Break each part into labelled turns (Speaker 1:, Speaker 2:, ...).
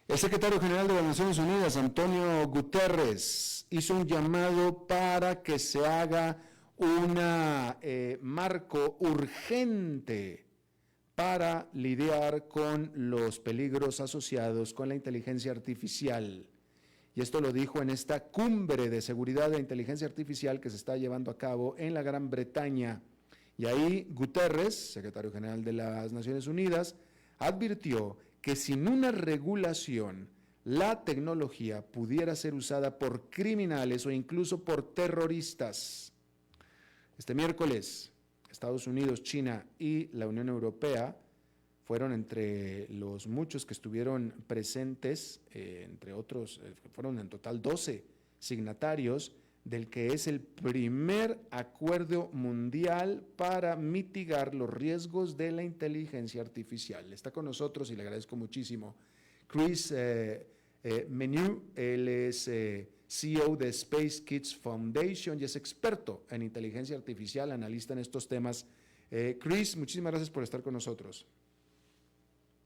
Speaker 1: El secretario general de las Naciones Unidas, Antonio Guterres, hizo un llamado para que se haga un marco urgente para lidiar con los peligros asociados con la inteligencia artificial. Y esto lo dijo en esta cumbre de seguridad de inteligencia artificial que se está llevando a cabo en la Gran Bretaña. Y ahí Guterres, secretario general de las Naciones Unidas, advirtió que sin una regulación, la tecnología pudiera ser usada por criminales o incluso por terroristas. Este miércoles, Estados Unidos, China y la Unión Europea fueron entre los muchos que estuvieron presentes, entre otros, fueron en total 12 signatarios del que es el primer acuerdo mundial para mitigar los riesgos de la inteligencia artificial. Está con nosotros y le agradezco muchísimo Chris Menu. Él es CEO de Space Kids Foundation y es experto en inteligencia artificial, analista en estos temas. Chris, muchísimas gracias por estar con nosotros.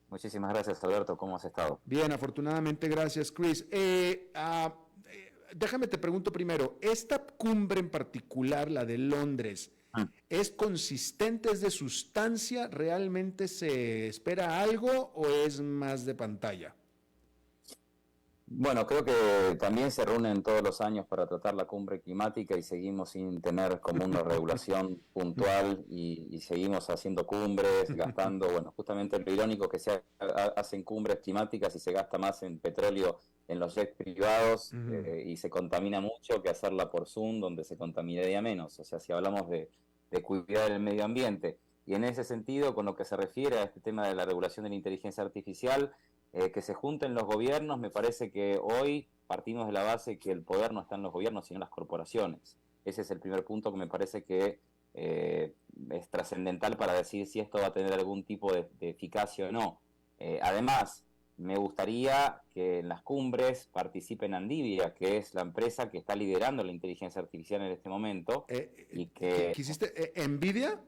Speaker 2: Muchísimas gracias, Alberto. ¿Cómo has estado?
Speaker 1: Bien, afortunadamente, gracias, Chris. Déjame te pregunto primero, ¿esta cumbre en particular, la de Londres, es consistente, es de sustancia? ¿Realmente se espera algo o es más de pantalla?
Speaker 2: Bueno, creo que también se reúnen todos los años para tratar la cumbre climática y seguimos sin tener como una regulación puntual y seguimos haciendo cumbres, gastando, bueno, justamente lo irónico que se hacen cumbres climáticas y se gasta más en petróleo en los jets privados y se contamina mucho que hacerla por Zoom donde se contaminaría menos. O sea, si hablamos de cuidar el medio ambiente. Y en ese sentido, con lo que se refiere a este tema de la regulación de la inteligencia artificial, que se junten los gobiernos, me parece que hoy partimos de la base que el poder no está en los gobiernos, sino en las corporaciones. Ese es el primer punto que me parece que es trascendental para decir si esto va a tener algún tipo de eficacia o no. Además, me gustaría que en las cumbres participe NVIDIA, que es la empresa que está liderando la inteligencia artificial en este momento. Y que
Speaker 1: ¿Quisiste NVIDIA?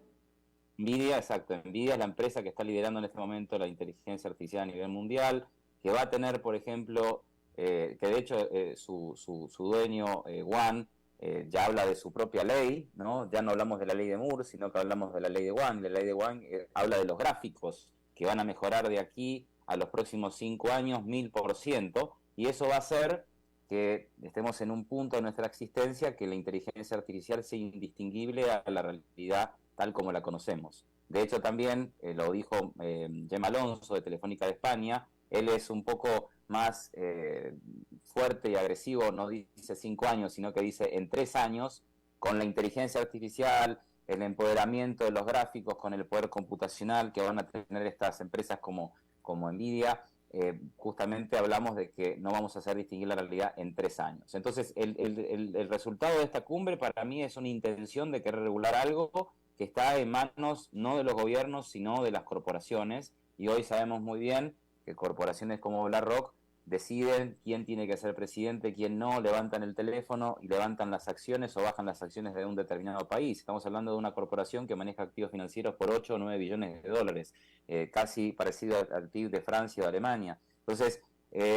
Speaker 2: NVIDIA, exacto. NVIDIA es la empresa que está liderando en este momento la inteligencia artificial a nivel mundial, que va a tener, por ejemplo, que de hecho su dueño, Wan, ya habla de su propia ley, ¿no? Ya no hablamos de la ley de Moore, sino que hablamos de la ley de Wan. La ley de Wan habla de los gráficos que van a mejorar de aquí a los próximos 5 años 1000%, y eso va a hacer que estemos en un punto de nuestra existencia que la inteligencia artificial sea indistinguible a la realidad tal como la conocemos. De hecho, también lo dijo Gemma Alonso de Telefónica de España. Él es un poco más fuerte y agresivo, no dice 5 años, sino que dice en 3 años, con la inteligencia artificial, el empoderamiento de los gráficos, con el poder computacional que van a tener estas empresas como NVIDIA, justamente hablamos de que no vamos a hacer distinguir la realidad en 3 años. Entonces, el resultado de esta cumbre para mí es una intención de querer regular algo que está en manos no de los gobiernos, sino de las corporaciones, y hoy sabemos muy bien que corporaciones como BlackRock deciden quién tiene que ser presidente, quién no, levantan el teléfono y levantan las acciones o bajan las acciones de un determinado país. Estamos hablando de una corporación que maneja activos financieros por 8 o 9 billones de dólares, casi parecido al PIB de Francia o Alemania. Entonces,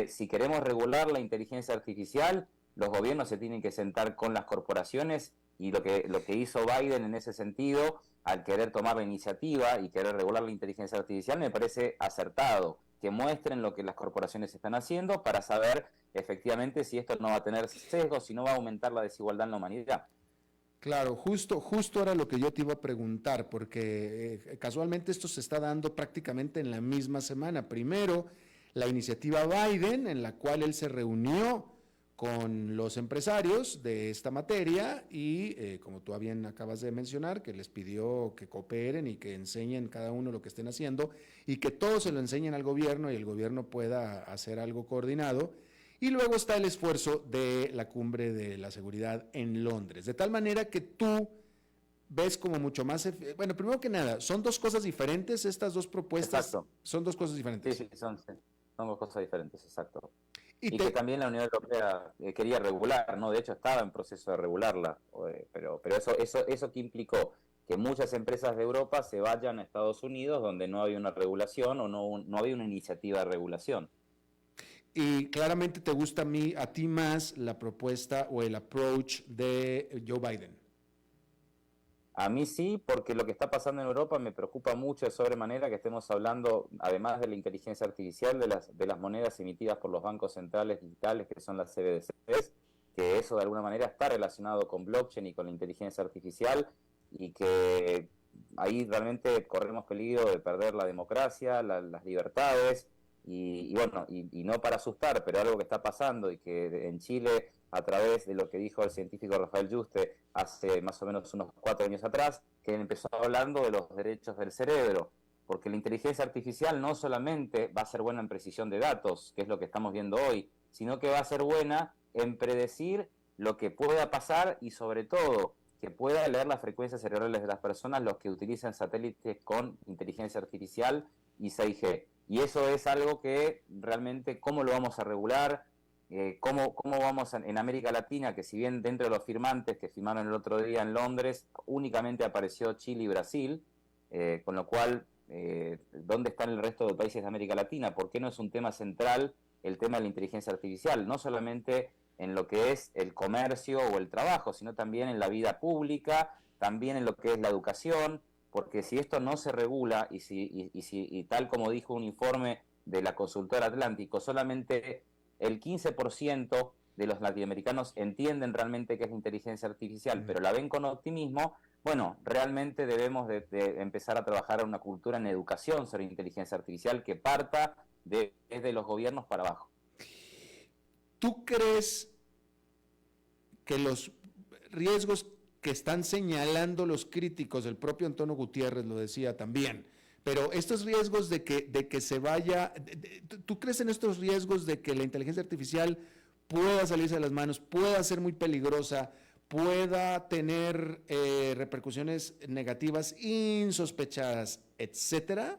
Speaker 2: si queremos regular la inteligencia artificial, los gobiernos se tienen que sentar con las corporaciones, y lo que hizo Biden en ese sentido, al querer tomar la iniciativa y querer regular la inteligencia artificial, me parece acertado. Que muestren lo que las corporaciones están haciendo para saber efectivamente si esto no va a tener sesgos, si no va a aumentar la desigualdad en la humanidad.
Speaker 1: Claro, justo era lo que yo te iba a preguntar, porque casualmente esto se está dando prácticamente en la misma semana. Primero, la iniciativa Biden, en la cual él se reunió con los empresarios de esta materia y, como tú bien acabas de mencionar, que les pidió que cooperen y que enseñen cada uno lo que estén haciendo y que todos se lo enseñen al gobierno y el gobierno pueda hacer algo coordinado. Y luego está el esfuerzo de la cumbre de la seguridad en Londres, de tal manera que tú ves como mucho más... Bueno, primero que nada, ¿son dos cosas diferentes estas dos propuestas?
Speaker 2: Exacto.
Speaker 1: Son dos cosas diferentes.
Speaker 2: Sí, son dos cosas diferentes, exacto.
Speaker 1: Y
Speaker 2: que también la Unión Europea quería regular, ¿no? De hecho estaba en proceso de regularla, pero eso que implicó que muchas empresas de Europa se vayan a Estados Unidos donde no había una regulación o no había una iniciativa de regulación.
Speaker 1: Y claramente te gusta a ti más la propuesta o el approach de Joe Biden.
Speaker 2: A mí sí, porque lo que está pasando en Europa me preocupa mucho de sobremanera que estemos hablando, además de la inteligencia artificial, de las monedas emitidas por los bancos centrales digitales, que son las CBDCs, que eso de alguna manera está relacionado con blockchain y con la inteligencia artificial, y que ahí realmente corremos peligro de perder la democracia, las libertades, y bueno, y no para asustar, pero algo que está pasando y que en Chile, a través de lo que dijo el científico Rafael Yuste hace más o menos unos 4 años atrás, que empezó hablando de los derechos del cerebro, porque la inteligencia artificial no solamente va a ser buena en precisión de datos, que es lo que estamos viendo hoy, sino que va a ser buena en predecir lo que pueda pasar y sobre todo que pueda leer las frecuencias cerebrales de las personas los que utilizan satélites con inteligencia artificial y 6G. Y eso es algo que realmente, ¿cómo lo vamos a regular? ¿Cómo vamos en América Latina? Que si bien dentro de los firmantes que firmaron el otro día en Londres, únicamente apareció Chile y Brasil, con lo cual, ¿dónde están el resto de países de América Latina? ¿Por qué no es un tema central el tema de la inteligencia artificial? No solamente en lo que es el comercio o el trabajo, sino también en la vida pública, también en lo que es la educación, porque si esto no se regula y tal como dijo un informe de la consultora Atlántico, solamente el 15% de los latinoamericanos entienden realmente qué es la inteligencia artificial, pero la ven con optimismo. Bueno, realmente debemos de empezar a trabajar en una cultura en educación sobre inteligencia artificial que parta desde los gobiernos para abajo.
Speaker 1: ¿Tú crees que los riesgos que están señalando los críticos, el propio Antonio Gutiérrez lo decía también, pero estos riesgos de que se vaya, ¿tú crees en estos riesgos de que la inteligencia artificial pueda salirse de las manos, pueda ser muy peligrosa, pueda tener repercusiones negativas insospechadas, etcétera?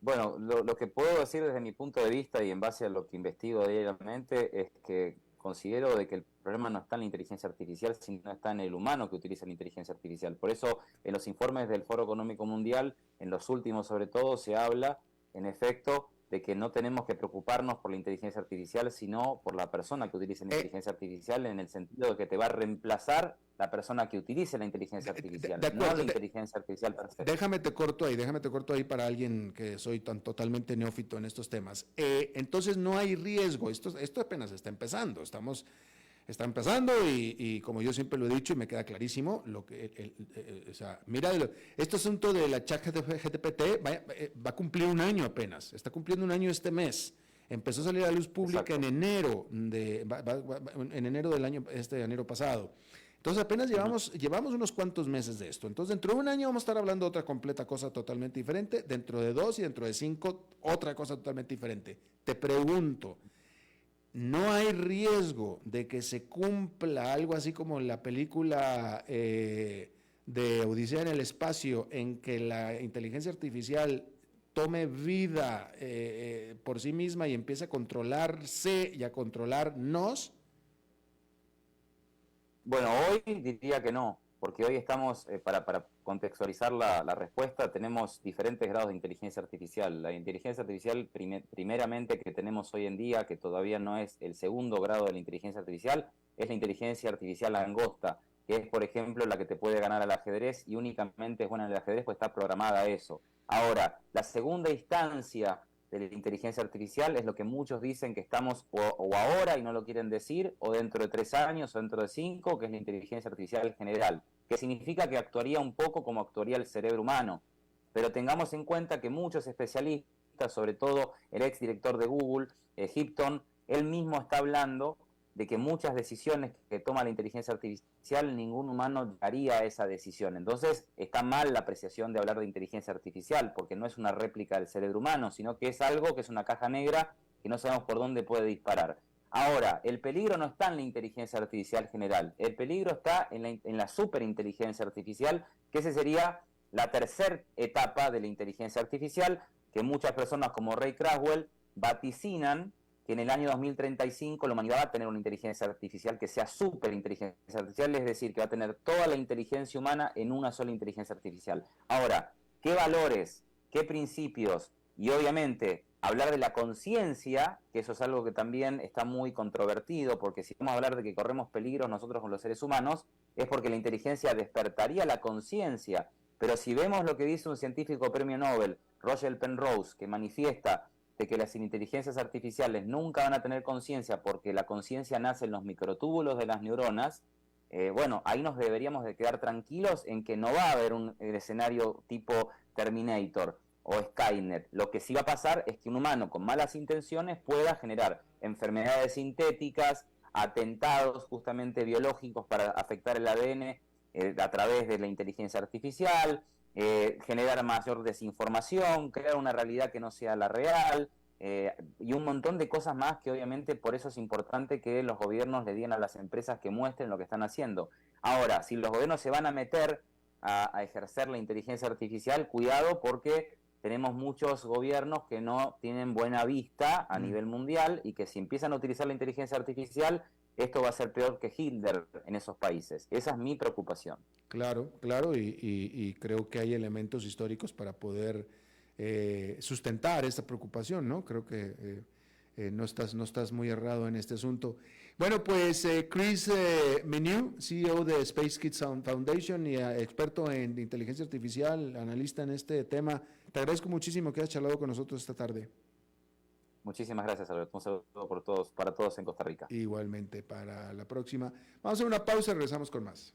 Speaker 2: Bueno, lo que puedo decir desde mi punto de vista y en base a lo que investigo diariamente es que considero de que el problema no está en la inteligencia artificial, sino está en el humano que utiliza la inteligencia artificial. Por eso, en los informes del Foro Económico Mundial, en los últimos sobre todo, se habla, en efecto, de que no tenemos que preocuparnos por la inteligencia artificial, sino por la persona que utilice la inteligencia artificial, en el sentido de que te va a reemplazar la persona que utilice la inteligencia artificial,
Speaker 1: de acuerdo,
Speaker 2: no la inteligencia artificial per se.
Speaker 1: Déjame te corto ahí para alguien que soy tan totalmente neófito en estos temas. Entonces no hay riesgo, esto apenas está empezando, está empezando y como yo siempre lo he dicho y me queda clarísimo, o sea, mira, este asunto de la ChatGPT va a cumplir un año apenas, está cumpliendo un año este mes. Empezó a salir a la luz pública en enero del año, enero pasado. Entonces apenas llevamos unos cuantos meses de esto. Entonces dentro de un año vamos a estar hablando de otra completa cosa totalmente diferente, dentro de 2 y dentro de 5 otra cosa totalmente diferente. Te pregunto, ¿no hay riesgo de que se cumpla algo así como la película de Odisea en el espacio, en que la inteligencia artificial tome vida por sí misma y empiece a controlarse y a controlarnos?
Speaker 2: Bueno, hoy diría que no, porque hoy estamos, para contextualizar la respuesta, tenemos diferentes grados de inteligencia artificial. La inteligencia artificial primeramente que tenemos hoy en día, que todavía no es el segundo grado de la inteligencia artificial, es la inteligencia artificial angosta, que es, por ejemplo, la que te puede ganar al ajedrez y únicamente es buena en el ajedrez, pues está programada a eso. Ahora, la segunda instancia de la inteligencia artificial es lo que muchos dicen que estamos o ahora y no lo quieren decir, o dentro de 3 años o dentro de 5, que es la inteligencia artificial general, que significa que actuaría un poco como actuaría el cerebro humano. Pero tengamos en cuenta que muchos especialistas, sobre todo el exdirector de Google, Hipton, él mismo está hablando de que muchas decisiones que toma la inteligencia artificial, ningún humano haría esa decisión. Entonces, está mal la apreciación de hablar de inteligencia artificial, porque no es una réplica del cerebro humano, sino que es algo que es una caja negra que no sabemos por dónde puede disparar. Ahora, el peligro no está en la inteligencia artificial general, el peligro está en la superinteligencia artificial, que esa sería la tercera etapa de la inteligencia artificial, que muchas personas como Ray Kurzweil vaticinan que en el año 2035 la humanidad va a tener una inteligencia artificial que sea superinteligencia artificial, es decir, que va a tener toda la inteligencia humana en una sola inteligencia artificial. Ahora, ¿qué valores, qué principios y obviamente hablar de la conciencia, que eso es algo que también está muy controvertido, porque si vamos a hablar de que corremos peligros nosotros con los seres humanos, es porque la inteligencia despertaría la conciencia. Pero si vemos lo que dice un científico premio Nobel, Roger Penrose, que manifiesta de que las inteligencias artificiales nunca van a tener conciencia porque la conciencia nace en los microtúbulos de las neuronas, bueno, ahí nos deberíamos de quedar tranquilos en que no va a haber un escenario tipo Terminator o Skynet. Lo que sí va a pasar es que un humano con malas intenciones pueda generar enfermedades sintéticas, atentados justamente biológicos para afectar el ADN a través de la inteligencia artificial, generar mayor desinformación, crear una realidad que no sea la real, y un montón de cosas más que obviamente por eso es importante que los gobiernos le digan a las empresas que muestren lo que están haciendo. Ahora, si los gobiernos se van a meter a ejercer la inteligencia artificial, cuidado porque tenemos muchos gobiernos que no tienen buena vista a nivel mundial y que si empiezan a utilizar la inteligencia artificial, esto va a ser peor que Hitler en esos países. Esa es mi preocupación.
Speaker 1: Claro, claro, y creo que hay elementos históricos para poder sustentar esta preocupación, ¿no? Creo que no estás muy errado en este asunto. Bueno, pues Chris Menu, CEO de Space Kids Foundation y experto en inteligencia artificial, analista en este tema, te agradezco muchísimo que hayas charlado con nosotros esta tarde.
Speaker 2: Muchísimas gracias, Alberto. Un saludo por todos, para todos en Costa Rica.
Speaker 1: Igualmente, para la próxima. Vamos a hacer una pausa y regresamos con más.